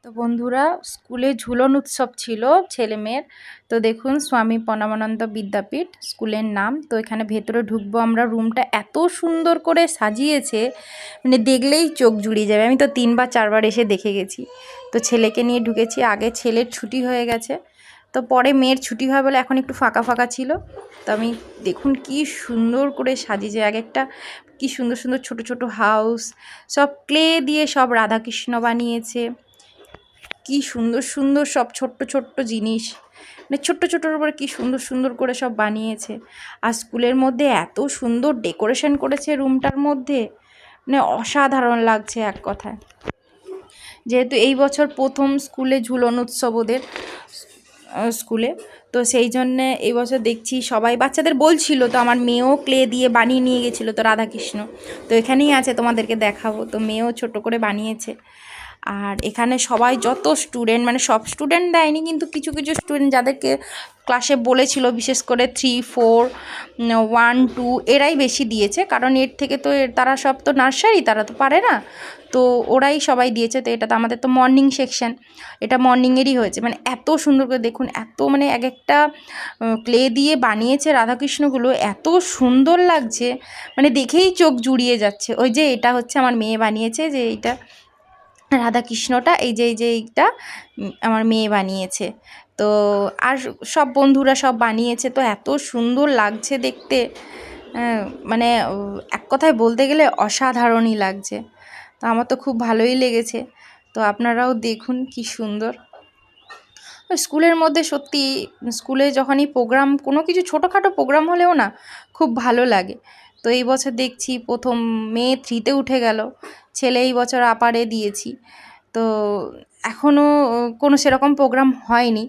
তো বন্ধুরা, স্কুলে ঝুলন উৎসব ছিল ছেলেমেয়ের। তো দেখুন, স্বামী পরমানন্দ বিদ্যাপীঠ স্কুলের নাম। তো এখানে ভেতরে ঢুকবো আমরা। রুমটা এত সুন্দর করে সাজিয়েছে, মানে দেখলেই চোখ জুড়িয়ে যাবে। আমি তো 3 বা 4 বার এসে দেখে গেছি। তো ছেলেকে নিয়ে ঢুকেছি। আগে ছেলের ছুটি হয়ে গেছে, তো পরে মেয়ের ছুটি হয় বলে এখন একটু ফাঁকা ফাঁকা ছিল। তো আমি দেখুন কি সুন্দর করে সাজিয়েছে। এক একটা কি সুন্দর সুন্দর ছোট ছোট হাউস, সব ক্লে দিয়ে সব রাধাকৃষ্ণ বানিয়েছে। কি সুন্দর সুন্দর সব ছোট্ট ছোট্ট জিনিস, মানে ছোট্ট ছোট্টোর উপরে কি সুন্দর সুন্দর করে সব বানিয়েছে। আর স্কুলের মধ্যে এত সুন্দর ডেকোরেশন করেছে রুমটার মধ্যে, মানে অসাধারণ লাগছে এক কথায়। যেহেতু এই বছর প্রথম স্কুলে ঝুলন উৎসব ওদের স্কুলে, তো সেই জন্যে এই বছর দেখছি সবাই বাচ্চাদের বলছিল। তো আমার মেয়েও ক্লে দিয়ে বানিয়ে নিয়ে গেছিলো, তো রাধাকৃষ্ণ তো এখানেই আছে, তোমাদেরকে দেখাবো। তো মেয়েও ছোট করে বানিয়েছে। আর এখানে সবাই যত স্টুডেন্ট, মানে সব স্টুডেন্ট দেয়নি, কিন্তু কিছু কিছু স্টুডেন্ট যাদেরকে ক্লাসে বলেছিল, বিশেষ করে 3, 4, 1, 2 এরাই বেশি দিয়েছে। কারণ এর থেকে তো তারা সব তো নার্সারি, তারা তো পারে না, তো ওরাই সবাই দিয়েছে। তো এটা তো আমাদের তো মর্নিং সেকশন, এটা মর্নিংয়েরই হয়েছে। মানে এত সুন্দর করে দেখুন, এত মানে এক একটা ক্লে দিয়ে বানিয়েছে রাধাকৃষ্ণগুলো, এত সুন্দর লাগছে, মানে দেখেই চোখ জুড়িয়ে যাচ্ছে। ওই যে এটা হচ্ছে আমার মেয়ে বানিয়েছে, যে এইটা রাধাকৃষ্ণটা, এই যে এইটা আমার মেয়ে বানিয়েছে। তো আর সব বন্ধুরা সব বানিয়েছে, তো এত সুন্দর লাগছে দেখতে, মানে এক কথায় বলতে গেলে অসাধারণই লাগছে। তো আমার তো খুব ভালোই লেগেছে। তো আপনারাও দেখুন কি সুন্দর। স্কুলের মধ্যে সত্যি, স্কুলে যখনই প্রোগ্রাম, কোনো কিছু ছোটোখাটো প্রোগ্রাম হলেও না খুব ভালো লাগে। তো এই বছর দেখছি প্রথম মেয়ে 3তে উঠে গেল, ছেলে এই বছর আপারে দিয়েছি। তো এখনও কোনো সেরকম প্রোগ্রাম হয়নি।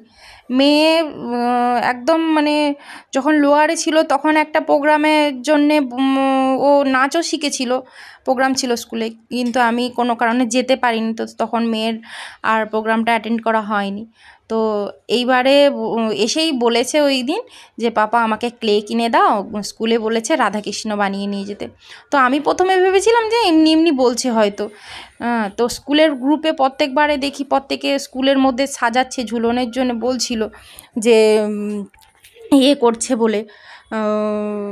মেয়ে একদম মানে যখন লোয়ারে ছিল তখন একটা প্রোগ্রামের জন্যে ও নাচও শিখেছিল, প্রোগ্রাম ছিল স্কুলে, কিন্তু আমি কোনো কারণে যেতে পারিনি। তো তখন মেয়ের আর প্রোগ্রামটা অ্যাটেন্ড করা হয়নি। তো এইবারে এসেই বলেছে ওই দিন যে পাপা আমাকে ক্লে কিনে দাও, স্কুলে বলেছে রাধাকৃষ্ণ বানিয়ে নিয়ে যেতে। তো আমি প্রথমে ভেবেছিলাম যে এমনি এমনি বলছে হয়তো। তো স্কুলের গ্রুপে প্রত্যেকবারে দেখি প্রত্যেকে স্কুলের মধ্যে সাজাচ্ছে ঝুলনের জন্য, বলছিল যে ইয়ে করছে বলে,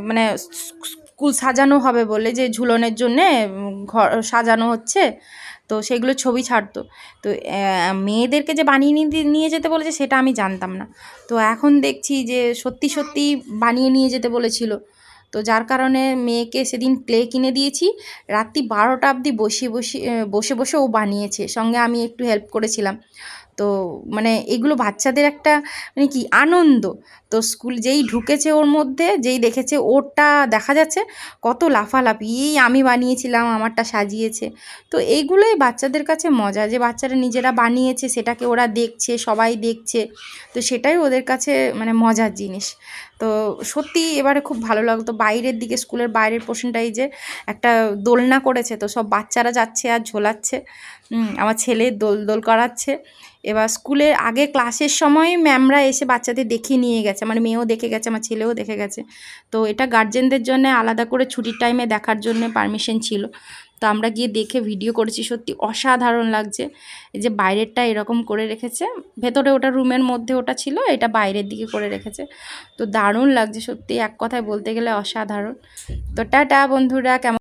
মানে স্কুল সাজানো হবে বলে, যে ঝুলনের জন্যে ঘর সাজানো হচ্ছে, তো সেগুলো ছবি ছাড়তো। তো মেয়েদেরকে যে বানিয়ে নিয়ে যেতে বলেছে সেটা আমি জানতাম না। তো এখন দেখছি যে সত্যি সত্যি বানিয়ে নিয়ে যেতে বলেছিল। তো যার কারণে মেয়েকে সেদিন ক্লে কিনে দিয়েছি। রাত্রি 12টা অবধি বসে বসে ও বানিয়েছে, সঙ্গে আমি একটু হেল্প করেছিলাম। তো মানে এগুলো বাচ্চাদের একটা মানে কি আনন্দ। তো স্কুল যেই ঢুকেছে ওর মধ্যে, যেই দেখেছে ওরটা দেখা যাচ্ছে, কত লাফালাফি, এই আমি বানিয়েছিলাম, আমারটা সাজিয়েছে। তো এইগুলোই বাচ্চাদের কাছে মজা, যে বাচ্চারা নিজেরা বানিয়েছে, সেটাকে ওরা দেখছে, সবাই দেখছে। তো সেটাই ওদের কাছে মানে মজার জিনিস। তো সত্যি এবারে খুব ভালো লাগতো। বাইরের দিকে, স্কুলের বাইরের পোর্শনটাই যে একটা দোলনা করেছে, তো সব বাচ্চারা যাচ্ছে আর ঝোলাচ্ছে। আমার ছেলে দোল করাচ্ছে। এবার স্কুলের আগে ক্লাসের সময় ম্যামরা এসে বাচ্চাদের দেখিয়ে নিয়ে গেছে, মানে মেয়েও দেখে গেছে, আমার ছেলেও দেখে গেছে। তো এটা গার্জেনদের জন্য আলাদা করে ছুটির টাইমে দেখার জন্য পারমিশন ছিল। তো আমরা গিয়ে দেখে ভিডিও করেছি। সত্যি অসাধারণ লাগছে। এই যে বাইরেরটা এরকম করে রেখেছে, ভেতরে ওটা রুমের মধ্যে ওটা ছিল, এটা বাইরের দিকে করে রেখেছে। তো দারুণ লাগছে সত্যি, এক কথায় বলতে গেলে অসাধারণ। তো টাটা বন্ধুরা, কেমন